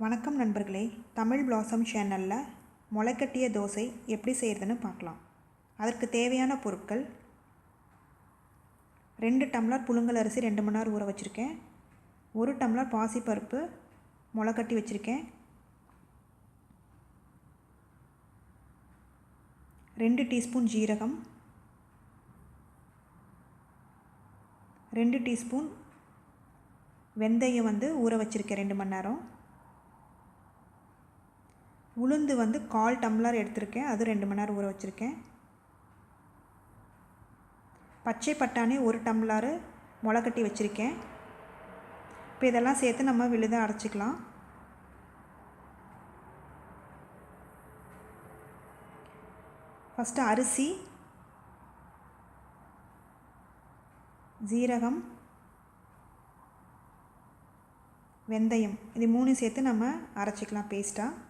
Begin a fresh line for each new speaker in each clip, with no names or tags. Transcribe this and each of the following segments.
வணக்கம் நண்பர்களே, தமிழ் பிளாசம் சேனலில் முளைக்கட்டிய தோசை எப்படி செய்கிறதுன்னு பார்க்கலாம். அதற்கு தேவையான பொருட்கள்: 2 டம்ளர் புழுங்கல் அரிசி 2 மணி நேரம் ஊற வச்சுருக்கேன். 1 டம்ளர் பாசிப்பருப்பு முளைக்கட்டி வச்சுருக்கேன். 2 டீஸ்பூன் ஜீரகம், 2 டீஸ்பூன் வெந்தயம் ஊற வச்சுருக்கேன் 2 மணி நேரம். உளுந்து 1/4 டம்ளர் எடுத்திருக்கேன், அது 2 மணி நேரம் ஊற வச்சுருக்கேன். பச்சை பட்டாணி 1 டம்ளர் முளைக்கட்டி வச்சுருக்கேன். இப்போ இதெல்லாம் சேர்த்து நம்ம விழுதாக அரைச்சிக்கலாம். ஃபஸ்ட்டு அரிசி, ஜீரகம், வெந்தயம் இது 3 சேர்த்து நம்ம அரைச்சிக்கலாம் பேஸ்ட்டாக.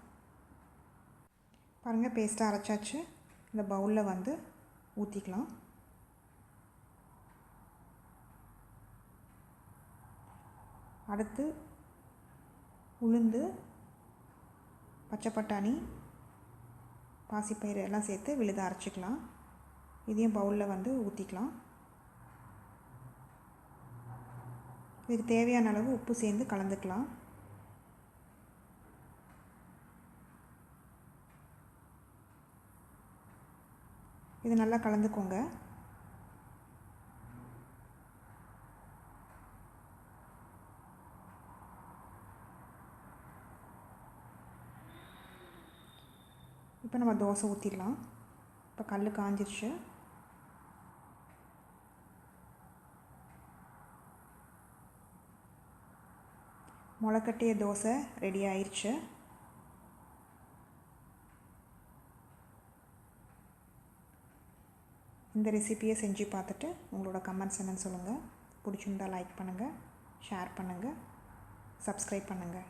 பாருங்கள், பேஸ்ட்டாக அரைச்சாச்சு. இந்த பவுலில் ஊற்றிக்கலாம். அடுத்து உளுந்து, பச்சை பட்டாணி, பாசிப்பயிறு எல்லாம் சேர்த்து விழுதாக அரைச்சிக்கலாம். இதையும் பவுலில் ஊற்றிக்கலாம். இதுக்கு தேவையான அளவு உப்பு சேர்ந்து கலந்துக்கலாம். இது நல்லா கலந்துக்கோங்க. இப்போ நம்ம தோசை ஊற்றிடலாம். இப்போ கல் காஞ்சிருச்சு. முளைக்கட்டிய தோசை ரெடி ஆயிடுச்சு. இந்த ரெசிபியை செஞ்சு பார்த்துட்டு உங்களோட கமெண்ட்ஸ் என்னன்னு சொல்லுங்கள். பிடிச்சிருந்தால் லைக் பண்ணுங்கள், ஷேர் பண்ணுங்கள், சப்ஸ்கிரைப் பண்ணுங்கள்.